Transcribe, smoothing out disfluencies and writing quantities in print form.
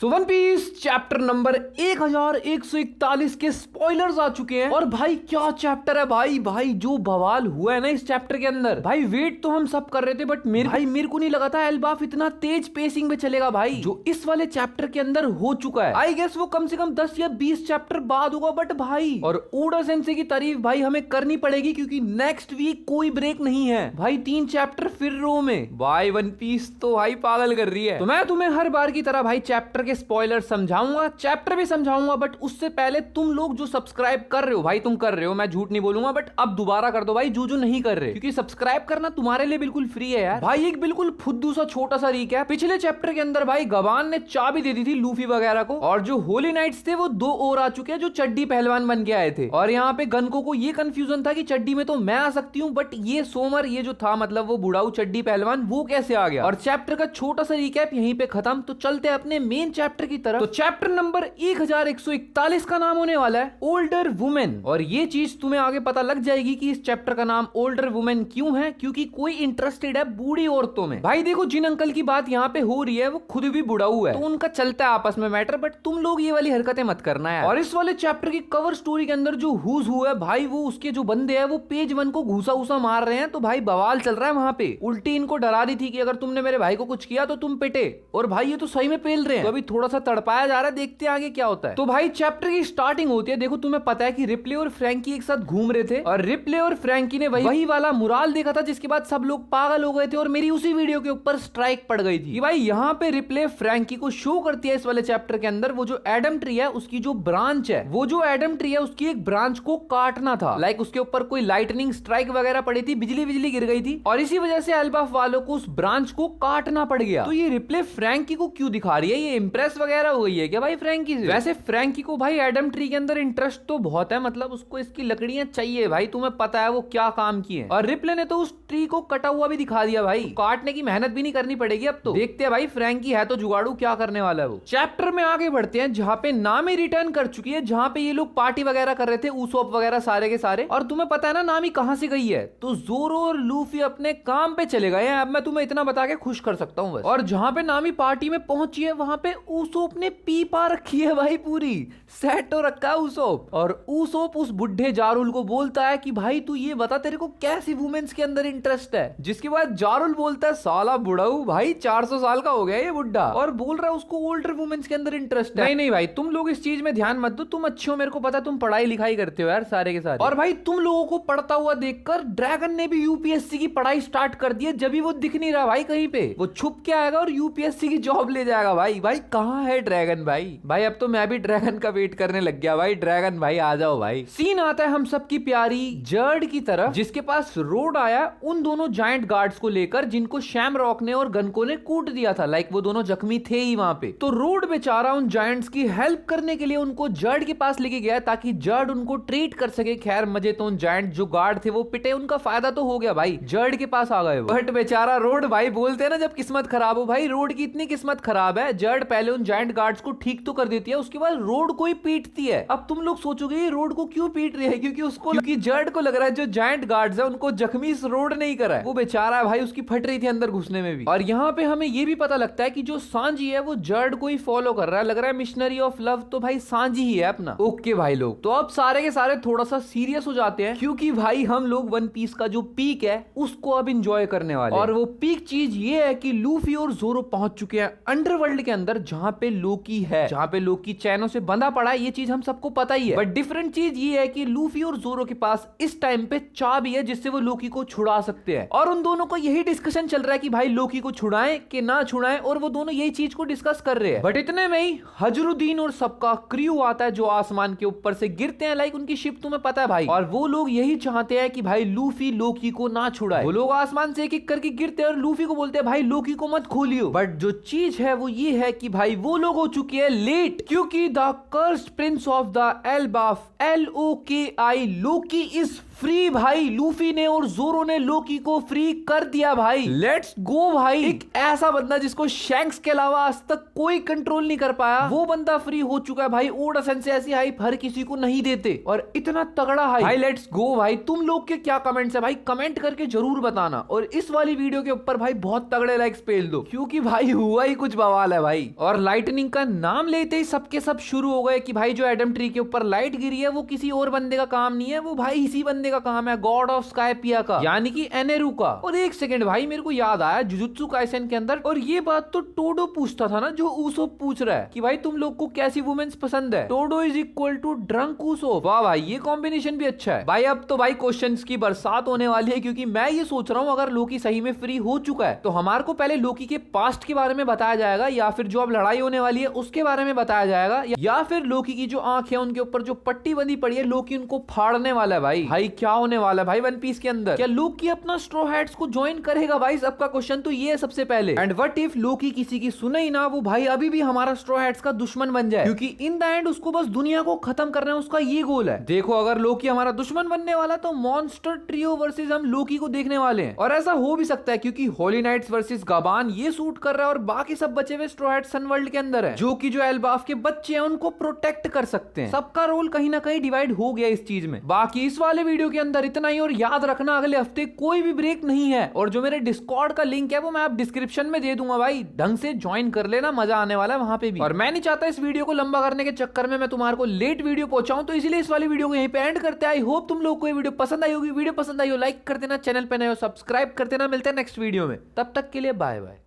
सो One Piece chapter number 1141 के spoilers आ चुके हैं। और भाई क्या चैप्टर है भाई जो बवाल हुआ है ना इस चैप्टर के अंदर। भाई वेट तो हम सब कर रहे थे बट मेरे को नहीं लगा था एल्बाफ इतना तेज पेसिंग में चलेगा भाई, जो इस वाले चैप्टर के अंदर हो चुका है। आई गेस वो कम से कम 10 या 20 चैप्टर बाद होगा। बट भाई और ओडा सेंसे की तारीफ भाई हमें करनी पड़ेगी क्योंकि नेक्स्ट वीक कोई ब्रेक नहीं है भाई। 3 चैप्टर फिर रो में भाई। वन पीस तो भाई पागल कर रही है। तो मैं तुम्हें हर बार की तरह भाई चैप्टर के स्पॉइलर समझाऊंगा, चैप्टर भी समझाऊंगा। बट उससे पहले तुम लोग जो सब्सक्राइब कर रहे हो भाई, तुम कर रहे हो, मैं झूठ नहीं बोलूंगा। बट अब दोबारा कर दो भाई जो नहीं कर रहे, क्योंकि सब्सक्राइब करना तुम्हारे लिए बिल्कुल फ्री है यार। भाई एक बिल्कुल फुद्दू सा छोटा सा रीक है। पिछले चैप्टर के अंदर भाई गबान ने चाबी दे दी थी लूफी वगैरह को, और जो होली नाइट्स थे वो 2 और आ चुके हैं जो चड्डी पहलवान बन के आए थे। और यहाँ पे गनको को ये कंफ्यूजन था कि चड्डी में तो मैं आ सकती हूँ, बट ये सोमर ये जो था मतलब वो बुढ़ाऊ चड्डी पहलवान वो कैसे आ गया। और चैप्टर का छोटा सा रिकैप यहीं पे खत्म। तो चलते हैं अपने मेन चैप्टर की तरफ। तो चैप्टर नंबर 1141 का नाम होने वाला है ओल्डर वुमेन। और ये चीज तुम्हें आगे पता लग जाएगी कि इस चैप्टर का नाम ओल्डर वुमेन क्यों है, क्योंकि कोई इंटरेस्टेड है बूढ़ी औरतों में। भाई देखो जिन अंकल की बात यहाँ पे हो रही है वो खुद भी बुढ़ाऊ है, तो उनका चलता है आपस में मैटर। बट तुम लोग ये वाली हरकतें मत करना है। और इस वाले चैप्टर की कवर स्टोरी के अंदर जो हुज है भाई, वो उसके जो बंदे हैं वो पेज 1 को घूसा मार रहे हैं। तो भाई बवाल चल रहा है वहां पे। उल्टी इनको डरा दी थी कि अगर तुमने मेरे भाई को कुछ किया तो तुम पिटे। और भाई ये तो सही में पेल रहे हैं। तो अभी थोड़ा सा तड़पाया जा रहा है, देखते हैं आगे क्या होता है। तो भाई चैप्टर की स्टार्टिंग होती है। देखो तुम्हें पता है कि रिप्ले और फ्रैंकी एक साथ घूम रहे थे, और रिप्ले और फ्रैंकी ने वही वाला मुराल देखा था जिसके बाद सब लोग पागल हो गए थे। और मेरी उसी वीडियो के ऊपर स्ट्राइक पड़ गई थी कि भाई यहाँ पे रिप्ले फ्रैंकी को शो करती है इस वाले चैप्टर के अंदर वो जो एडम ट्री है उसकी जो ब्रांच है, वो जो एडम ट्री है उसकी एक ब्रांच को काटना था। लाइक उसके ऊपर कोई लाइटनिंग स्ट्राइक वगैरह पड़ी थी, बिजली गिर गई थी, और इसी वजह से एल्बाफ वालों को उस ब्रांच को काटना पड़ गया। तो ये रिप्ले फ्रैंकी को क्यों दिखा रही है? ये इंप्रेस वगैरह हो गई है क्या भाई फ्रैंकी से? वैसे फ्रैंकी को भाई एडम ट्री के अंदर इंटरेस्ट तो बहुत है, मतलब उसको इसकी लकड़ियां चाहिए भाई, तुम्हें पता है वो क्या काम किए। और रिप्ले ने तो उस ट्री को कटा हुआ भी दिखा दिया भाई, तो काटने की मेहनत भी नहीं करनी पड़ेगी अब। तो देखते हैं भाई फ्रैंकी है तो जुगाड़ू क्या करने वाला है वो। चैप्टर में आगे बढ़ते हैं जहाँ पे नामी रिटर्न कर चुकी है, जहाँ पे ये लोग पार्टी वगैरह कर रहे थे, ऊसोप वगैरह सारे के सारे। और तुम्हें पता है ना नामी कहाँ से गई है? तो जोरो और लूफी अपने काम पे चले गए हैं। अब मैं तुम्हें इतना बता के खुश कर सकता हूँ बस। और जहाँ पे नामी पार्टी में पहुंची है वहां पे ऊसोप ने पी पा रखी है भाई, पूरी सेट हो रखा है ऊसोप। और ऊसोप उस बुढ़े जारुल को बोलता है कि भाई तू ये बता तेरे को कैसी वुमेन्स के अंदर इंटरेस्ट है। जिसके बाद जारुल बोलता है साला बुढ़ाऊ भाई 400 साल का हो गया ये बुढ़ा, और बोल रहा है उसको ओल्डर वुमेन्स के अंदर इंटरेस्ट है। नहीं भाई तुम लोग इस चीज में ध्यान मत दो, तुम अच्छे हो, मेरे को पता तुम पढ़ाई लिखाई करते हो यार सारे के सारे। और भाई तुम लोगों को पढ़ता हुआ देखकर ड्रैगन ने भी यूपीएससी की पढ़ाई स्टार्ट कर दी है, जब भी वो दिख नहीं रहा भाई कहीं पे, वो छुप के आएगा और यूपीएससी की जॉब ले जाएगा भाई। भाई कहाँ है ड्रैगन भाई? भाई अब तो मैं भी ड्रैगन का वेट करने लग गया भाई। ड्रैगन भाई आ जाओ भाई। सीन आता है हम सबकी प्यारी जर्ड की तरफ, जिसके पास रोड आया उन दोनों जायंट गार्ड्स को लेकर जिनको शैम रॉक ने और गनको ने कूट दिया था। लाइक वो दोनों जख्मी थे ही वहां पे। तो रोड बेचारा उन जायंट्स की हेल्प करने के लिए उनको जर्ड के पास लेके गया ताकि जर्ड उनको ट्रीट कर सके। खैर मजे तो उन जायंट जो गार्ड थे वो पिटे, उनका फायदा तो हो गया भाई, जर्ड के पास आ गए। बट बेचारा रोड भाई, बोलते हैं ना जब किस्मत खराब हो, भाई रोड की इतनी किस्मत खराब है, जर्ड पहले उन जायंट गार्ड्स को ठीक तो कर देती है, उसके बाद रोड को ही पीटती है। अब तुम लोग सोचोगे ये रोड को क्यों पीट रही है? क्योंकि जर्ड को लग रहा है जो जायंट गार्ड्स है उनको जख्मी इस रोड नहीं करा है। वो बेचारा है भाई, उसकी फट रही थी अंदर घुसने में भी। और यहाँ पे हमें ये भी पता लगता है कि जो सांजी है वो जर्ड को ही फॉलो कर रहा है, लग रहा है मिशनरी ऑफ लव तो भाई सांजी ही है अपना। ओके भाई लोग, तो अब सारे के सारे थोड़ा सा सीरियस हो जाते हैं, क्योंकि भाई हम लोग वन पीस का जो पीक है उसको अब इंजॉय करने वाले। और वो पीक चीज ये है कि लूफी और जोरो पहुंच चुके हैं अंडरवर्ल्ड के अंदर, जहां पे लोकी है, जहां पे लोकी चैनों से बंधा पड़ा है। ये चीज हम सबको पता ही है, बट डिफरेंट चीज ये है कि लूफी और जोरो के पास इस टाइम पे चाबी है जिससे वो लोकी को छुड़ा सकते हैं। और उन दोनों को यही डिस्कशन चल रहा है कि भाई लोकी को छुड़ाएं कि ना छुड़ाएं, और वो दोनों यही चीज को डिस्कस कर रहे हैं। बट इतने में ही हजरुद्दीन और सबका क्रू आता है जो आसमान के ऊपर से गिरते हैं। लाइक उनकी शिप तुम्हें पता है भाई, और वो लोग यही चाहते हैं कि भाई लूफी लोकी को ना छुड़ाए। वो लोग आसमान से एक एक करके गिरते हैं और लूफी को बोलते हैं भाई लोकी को मत खोलियो। बट जो चीज है वो ये है कि भाई वो लोग हो चुके हैं लेट, क्योंकि the cursed prince of the Elbaf LOKI Loki is free भाई। लूफी ने और जोरो ने लोकी को फ्री कर दिया भाई। लेट्स गो भाई। एक ऐसा बंदा जिसको शैंक्स के अलावा आज तक कोई कंट्रोल नहीं कर पाया, वो बंदा फ्री हो चुका है भाई। ओडा सेंसे ऐसी हाइप हर किसी को नहीं देते, और इतना तगड़ा हाइप भाई। लेट्स गो भाई। तुम लोग के क्या कमेंट्स है भाई? कमेंट करके जरूर बताना। और इस वाली वीडियो के ऊपर भाई बहुत तगड़े लाइक्स पेल दो, क्योंकि भाई हुआ ही कुछ बवाल है भाई। और और लाइटनिंग का नाम लेते ही सबके सब शुरू हो गए कि भाई जो एडम ट्री के ऊपर लाइट गिरी है वो किसी और बंदे का काम नहीं है, वो भाई इसी बंदे का काम है, गॉड ऑफ स्काइपिया का, यानी कि एनेरू का। और एक सेकंड भाई, मेरे को याद आया जुजुत्सु काइसेन के अंदर, और ये बात तो टोडो पूछता था ना, जो उसोप पूछ रहा है कि भाई तुम लोग को कैसी वुमेन्स पसंद है, Todo is equal to drunk Usopp. वाह भाई, ये कॉम्बिनेशन भी अच्छा है भाई। अब तो भाई क्वेश्चंस की बरसात होने वाली है, क्योंकि मैं ये सोच रहा हूँ अगर लोकी सही में फ्री हो चुका है तो हमारे को पहले लोकी के पास्ट के बारे में बताया जाएगा, या फिर जो अब लड़ाई होने वाली है उसके बारे में बताया जाएगा, या फिर लोकी की जो आंख है उनके ऊपर जो पट्टी बंधी पड़ी है, लोकी उनको फाड़ने वाला है। भाई क्या होने वाला है भाई वन पीस के अंदर? क्या लोकी अपना स्ट्रॉ हैट्स को ज्वाइन करेगा भाई? सबका क्वेश्चन तो ये है सबसे पहले। एंड व्हाट इफ लोकी किसी की सुने ही ना, वो भाई अभी भी हमारा स्ट्रॉ हैट्स का दुश्मन बन जाए, क्योंकि इन द एंड उसको बस दुनिया को खत्म करना है, उसका ये गोल है। देखो अगर लोकी हमारा दुश्मन बनने वाला तो मॉन्स्टर ट्रियो वर्सेस हम लोकी को देखने वाले हैं। और ऐसा हो भी सकता है क्योंकि होली नाइट्स वर्सेस गाबान ये सूट कर रहा है, और बाकी सब बचे हुए स्ट्रॉ हैट्स सनवर्ल्ड के अंदर है, जो कि जो एल्बाफ के बच्चे हैं उनको प्रोटेक्ट कर सकते हैं। सबका रोल कहीं ना कहीं डिवाइड हो गया इस चीज में। बाकी इस वाले वीडियो के अंदर इतना ही, और याद रखना अगले हफ्ते कोई भी ब्रेक नहीं है, और जो मेरे डिस्कॉर्ड का लिंक है वो मैं आप डिस्क्रिप्शन में दे दूंगा भाई, ढंग से ज्वाइन कर लेना, मजा आने वाला है वहां पे भी। और मैं नहीं चाहता इस वीडियो को लंबा करने के चक्कर में मैं तुम्हारे को लेट वीडियो पहुंचाऊं, तो इसलिए इस वाली वीडियो को यहीं पे एंड करते हैं। आई होप तुम लोग को ये वीडियो पसंद आई होगी। वीडियो पसंद आई हो लाइक कर देना, चैनल पे नए हो सब्सक्राइब कर देना। मिलते हैं नेक्स्ट वीडियो में, तब तक के लिए बाय बाय।